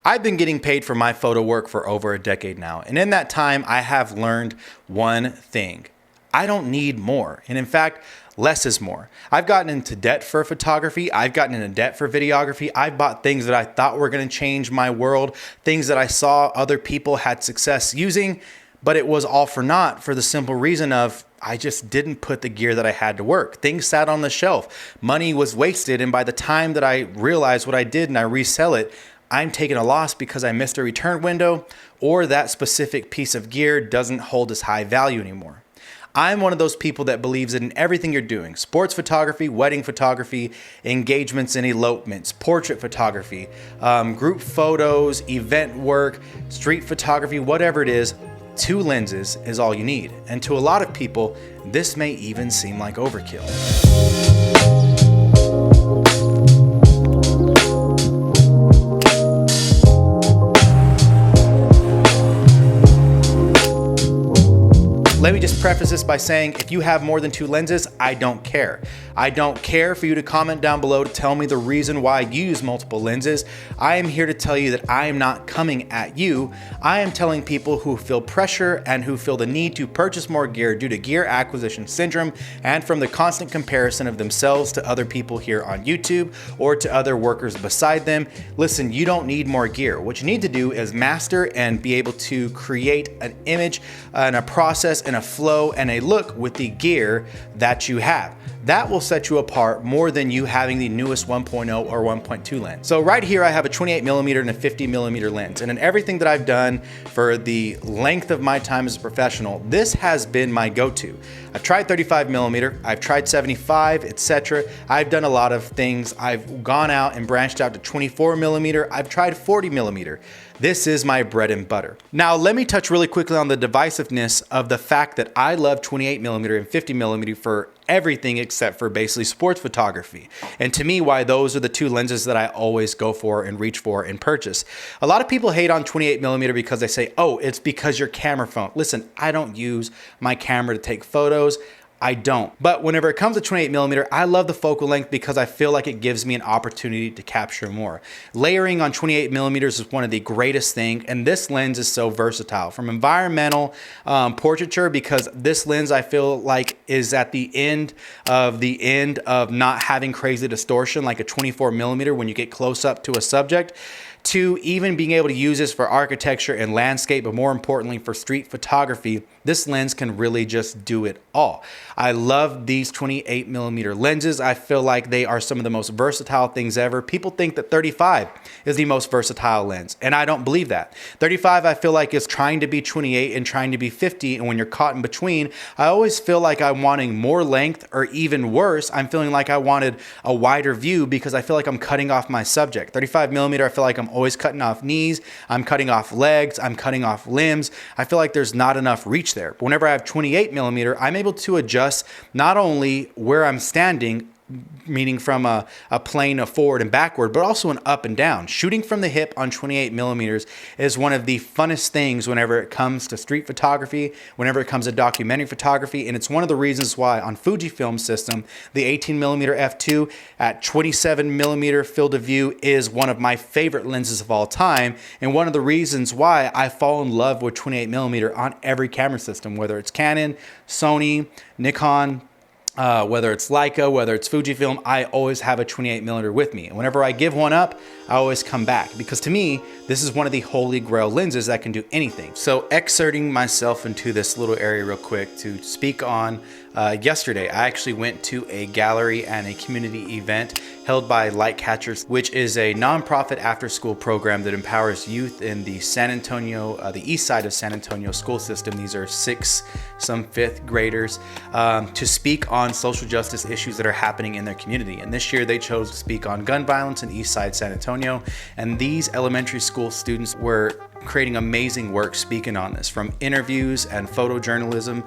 I've been getting paid for my photo work for over a decade now, and in that time, I have learned one thing. I don't need more, and in fact, less is more. I've gotten into debt for photography. I've gotten into debt for videography. I've bought things that I thought were going to change my world, things that I saw other people had success using, but it was all for naught for the simple reason of I just didn't put the gear that I had to work. Things sat on the shelf. Money was wasted, and by the time that I realized what I did and I resell it, I'm taking a loss because I missed a return window or that specific piece of gear doesn't hold as high value anymore. I'm one of those people that believes that in everything you're doing, sports photography, wedding photography, engagements and elopements, portrait photography, group photos, event work, street photography, whatever it is, 2 lenses is all you need. And to a lot of people, this may even seem like overkill. Let me just preface this by saying, if you have more than 2 lenses, I don't care. I don't care for you to comment down below to tell me the reason why you use multiple lenses. I am here to tell you that I am not coming at you. I am telling people who feel pressure and who feel the need to purchase more gear due to gear acquisition syndrome and from the constant comparison of themselves to other people here on YouTube or to other workers beside them. Listen, you don't need more gear. What you need to do is master and be able to create an image and a process and a flow and a look with the gear that you have. That will set you apart more than you having the newest 1.0 or 1.2 lens. So right here I have a 28mm and a 50mm lens, and in everything that I've done for the length of my time as a professional, this has been my go-to. I've tried 35mm, I've tried 75, etc. I've done a lot of things. I've gone out and branched out to 24mm. I've tried 40mm. This is my bread and butter. Now, let me touch really quickly on the divisiveness of the fact that I love 28mm and 50mm for everything except for basically sports photography. And to me, why those are the 2 lenses that I always go for and reach for and purchase. A lot of people hate on 28mm because they say, oh, it's because your camera phone. Listen, I don't use my camera to take photos. I don't. But whenever it comes to 28mm, I love the focal length because I feel like it gives me an opportunity to capture more. Layering on 28mm is one of the greatest things, and this lens is so versatile. From environmental portraiture, because this lens I feel like is at the end of not having crazy distortion like a 24mm when you get close up to a subject, to even being able to use this for architecture and landscape, but more importantly for street photography, this lens can really just do it all. I love these 28mm lenses. I feel like they are some of the most versatile things ever. People think that 35 is the most versatile lens, and I don't believe that. 35 I feel like is trying to be 28 and trying to be 50, and when you're caught in between, I always feel like I'm wanting more length, or even worse, I'm feeling like I wanted a wider view because I feel like I'm cutting off my subject. 35mm, I feel like I'm always cutting off knees, I'm cutting off legs, I'm cutting off limbs. I feel like there's not enough reach there. But whenever I have 28mm, I'm able to adjust not only where I'm standing, meaning from a plane of forward and backward, but also an up and down. Shooting from the hip on 28mm is one of the funnest things whenever it comes to street photography, whenever it comes to documentary photography, and it's one of the reasons why on Fujifilm system, the 18mm f2 at 27mm field of view is one of my favorite lenses of all time, and one of the reasons why I fall in love with 28mm on every camera system, whether it's Canon, Sony, Nikon, whether it's Leica, whether it's Fujifilm, I always have a 28mm with me. And whenever I give one up, I always come back because to me, this is one of the holy grail lenses that can do anything. So exerting myself into this little area real quick to speak on yesterday, I actually went to a gallery and a community event held by Light Catchers, which is a nonprofit after-school program that empowers youth in the San Antonio, the east side of San Antonio school system. These are 6th, some 5th graders to speak on social justice issues that are happening in their community. And this year they chose to speak on gun violence in east side San Antonio. And these elementary school students were creating amazing work speaking on this, from interviews and photojournalism,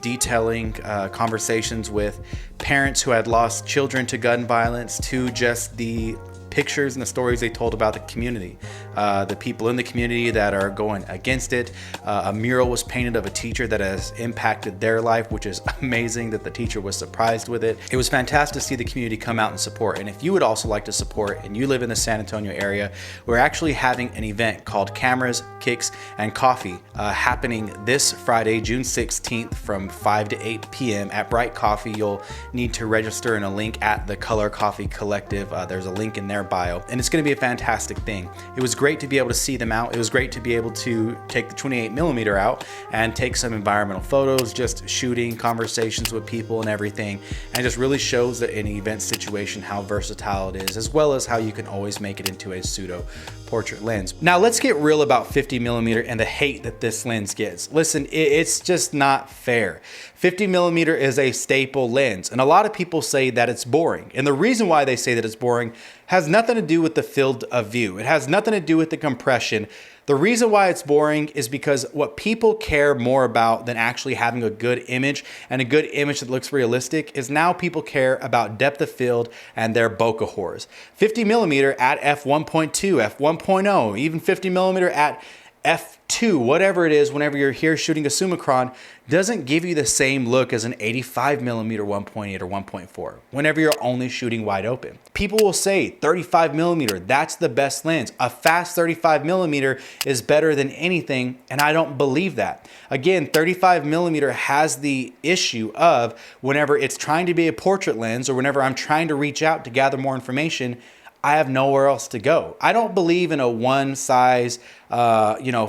detailing conversations with parents who had lost children to gun violence, to just the pictures and the stories they told about the community. the people in the community that are going against it. A mural was painted of a teacher that has impacted their life, which is amazing that the teacher was surprised with it. It was fantastic to see the community come out and support. And if you would also like to support and you live in the San Antonio area, we're actually having an event called Cameras, Kicks, and Coffee happening this Friday, June 16th from 5 to 8 p.m. at Bright Coffee. You'll need to register in a link at the Color Coffee Collective. There's a link in their bio, and it's going to be a fantastic thing. It was great to be able to see them out. It was great to be able to take the 28mm out and take some environmental photos, just shooting conversations with people and everything. And it just really shows that in an event situation how versatile it is, as well as how you can always make it into a pseudo portrait lens. Now let's get real about 50mm and the hate that this lens gets. Listen, it's just not fair. 50mm is a staple lens, and a lot of people say that it's boring. And the reason why they say that it's boring has nothing to do with the field of view. It has nothing to do with the compression. The reason why it's boring is because what people care more about than actually having a good image and a good image that looks realistic is now people care about depth of field and their bokeh whores. 50mm at f1.2, f1.0, even 50mm at f2, whatever it is, whenever you're here shooting a Summicron, doesn't give you the same look as an 85mm 1.8 or 1.4 whenever you're only shooting wide open. People will say 35mm, that's the best lens. A fast 35mm is better than anything, and I don't believe that. Again, 35mm has the issue of whenever it's trying to be a portrait lens or whenever I'm trying to reach out to gather more information, I have nowhere else to go. I don't believe in a one size,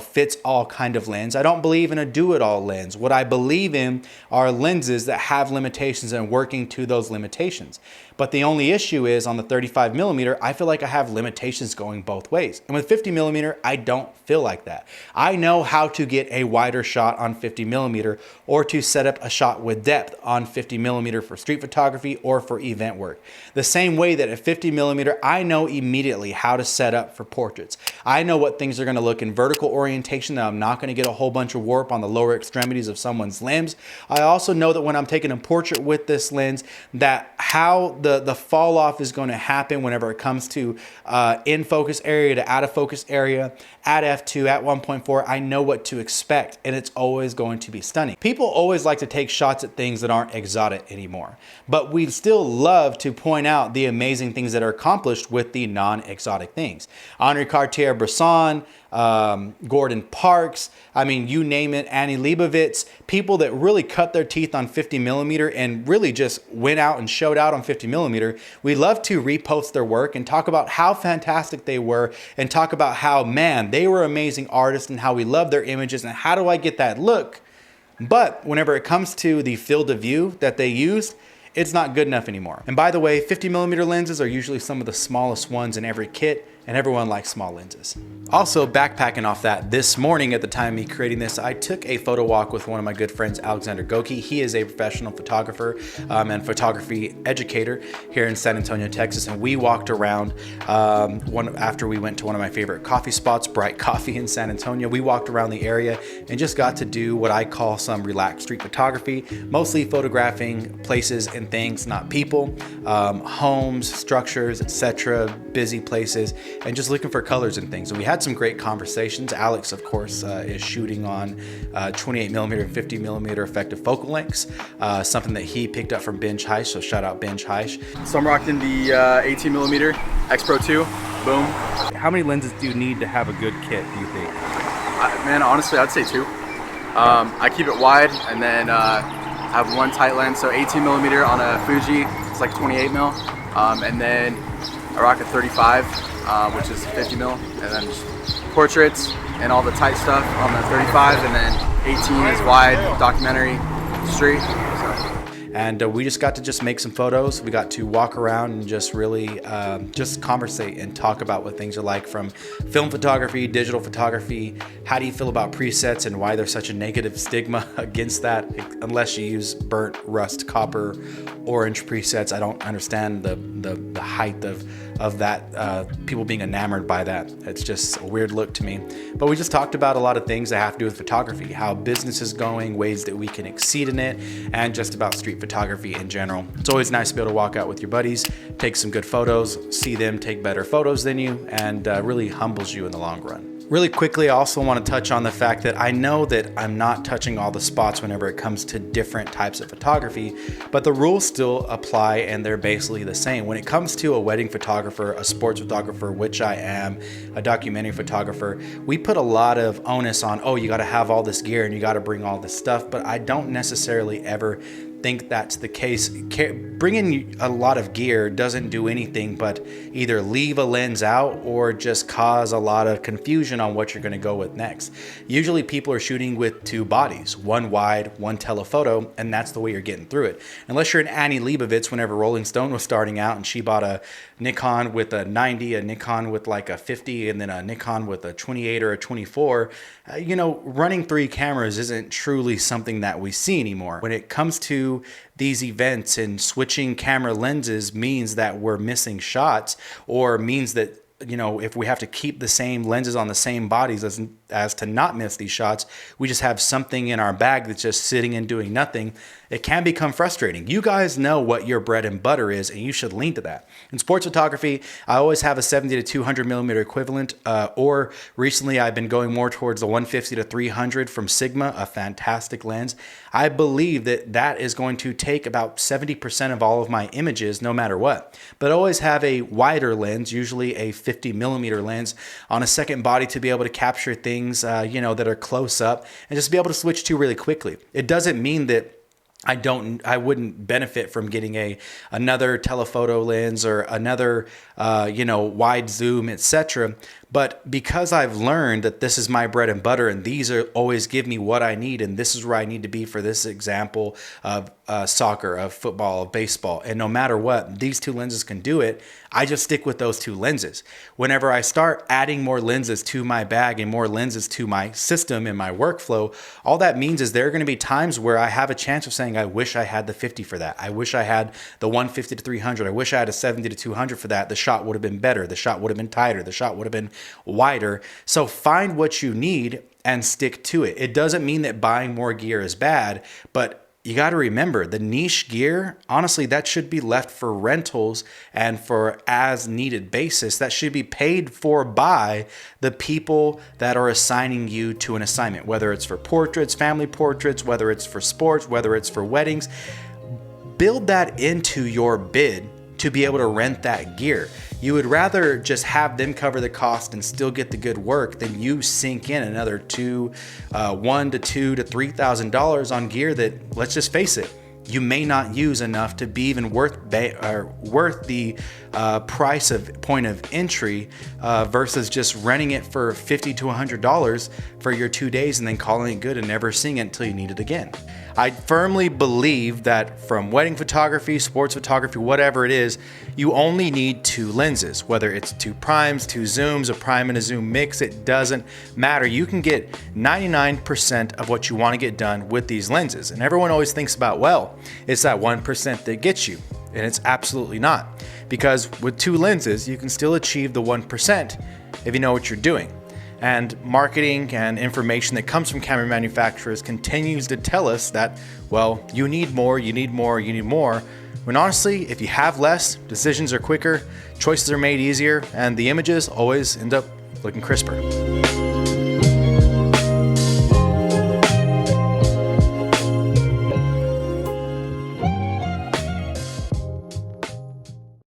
fits all kind of lens. I don't believe in a do-it-all lens. What I believe in are lenses that have limitations and working to those limitations. But the only issue is on the 35mm, I feel like I have limitations going both ways. And with 50mm, I don't feel like that. I know how to get a wider shot on 50mm or to set up a shot with depth on 50mm for street photography or for event work. The same way that at 50mm, I know immediately how to set up for portraits. I know what things are gonna look in vertical orientation, that I'm not gonna get a whole bunch of warp on the lower extremities of someone's limbs. I also know that when I'm taking a portrait with this lens, that how the fall off is going to happen whenever it comes to in focus area to out of focus area, at f2, at 1.4, I know what to expect, and it's always going to be stunning. People always like to take shots at things that aren't exotic anymore, but we still love to point out the amazing things that are accomplished with the non-exotic things. Henri Cartier-Bresson, Gordon Parks, I mean, you name it, Annie Leibovitz, people that really cut their teeth on 50mm and really just went out and showed out on 50mm. We love to repost their work and talk about how fantastic they were and talk about how, man, they were amazing artists and how we love their images and how do I get that look? But whenever it comes to the field of view that they used, it's not good enough anymore. And by the way, 50mm lenses are usually some of the smallest ones in every kit, and everyone likes small lenses. Also, backpacking off that, this morning at the time of me creating this, I took a photo walk with one of my good friends, Alexander Goki. He is a professional photographer and photography educator here in San Antonio, Texas. And we walked around after we went to one of my favorite coffee spots, Bright Coffee in San Antonio. We walked around the area and just got to do what I call some relaxed street photography, mostly photographing places and things, not people, homes, structures, etc., busy places, and just looking for colors and things. And we had some great conversations. Alex, of course, is shooting on 28mm and 50mm effective focal lengths, something that he picked up from Binge Heish, so shout out Binge Heish. So I'm rocking the 18mm X Pro 2, boom. How many lenses do you need to have a good kit, do you think? Man, honestly, I'd say 2. I keep it wide and then have one tight lens, so 18mm on a Fuji, it's like 28mm, and then I rock a 35, which is 50mm, and then just portraits and all the tight stuff on the 35, and then 18 is wide, documentary, street. And we just got to just make some photos. We got to walk around and just really just conversate and talk about what things are like from film photography, digital photography. How do you feel about presets and why there's such a negative stigma against that? Unless you use burnt, rust, copper, orange presets, I don't understand the height of that, people being enamored by that. It's just a weird look to me. But we just talked about a lot of things that have to do with photography, how business is going, ways that we can exceed in it, and just about street photography. photography in general. It's always nice to be able to walk out with your buddies, take some good photos, see them take better photos than you, and really humbles you in the long run. Really quickly, I also want to touch on the fact that I know that I'm not touching all the spots whenever it comes to different types of photography, but the rules still apply and they're basically the same. When it comes to a wedding photographer, a sports photographer, which I am, a documentary photographer, we put a lot of onus on, oh, you got to have all this gear and you got to bring all this stuff, but I don't necessarily ever think that's the case. Bringing a lot of gear doesn't do anything but either leave a lens out or just cause a lot of confusion on what you're going to go with next. Usually people are shooting with two bodies, one wide, one telephoto, and that's the way you're getting through it. Unless you're an Annie Leibovitz, whenever Rolling Stone was starting out and she bought a Nikon with a 90, a Nikon with like a 50, and then a Nikon with a 28 or a 24, running three cameras isn't truly something that we see anymore. When it comes to these events and switching camera lenses means that we're missing shots, or means that if we have to keep the same lenses on the same bodies as to not miss these shots, we just have something in our bag that's just sitting and doing nothing. It can become frustrating. You guys know what your bread and butter is, and you should lean to that. In sports photography, I always have a 70 to 200 millimeter equivalent, or recently I've been going more towards the 150 to 300 from Sigma, a fantastic lens. I believe that is going to take about 70% of all of my images, no matter what. But I always have a wider lens, usually a 50 millimeter lens, on a second body to be able to capture things, that are close up, and just be able to switch to really quickly. It doesn't mean that I wouldn't benefit from getting another telephoto lens or another, wide zoom, etc. But because I've learned that this is my bread and butter and these always give me what I need, and this is where I need to be for this example of soccer, of football, of baseball, and no matter what, these two lenses can do it, I just stick with those two lenses. Whenever I start adding more lenses to my bag and more lenses to my system and my workflow, all that means is there are going to be times where I have a chance of saying, I wish I had the 50 for that. I wish I had the 150 to 300. I wish I had a 70 to 200 for that. The shot would have been better. The shot would have been tighter. The shot would have been wider. So find what you need and stick to it. It doesn't mean that buying more gear is bad, but you got to remember the niche gear, honestly, that should be left for rentals and for as needed basis. That should be paid for by the people that are assigning you to an assignment, whether it's for portraits, family portraits, whether it's for sports, whether it's for weddings. Build that into your bid to be able to rent that gear. You would rather just have them cover the cost and still get the good work than you sink in another $1,000 to $2,000 to $3,000 on gear that, let's just face it, you may not use enough to be even worth the price of point of entry versus just renting it for $50 to $100 for your 2 days and then calling it good and never seeing it until you need it again. I firmly believe that from wedding photography, sports photography, whatever it is, you only need two lenses, whether it's two primes, two zooms, a prime and a zoom mix, it doesn't matter. You can get 99% of what you want to get done with these lenses. And everyone always thinks about, well, it's that 1% that gets you. And it's absolutely not. Because with two lenses, you can still achieve the 1% if you know what you're doing. And marketing and information that comes from camera manufacturers continues to tell us that, well, you need more, you need more, you need more. When honestly, if you have less, decisions are quicker, choices are made easier, and the images always end up looking crisper.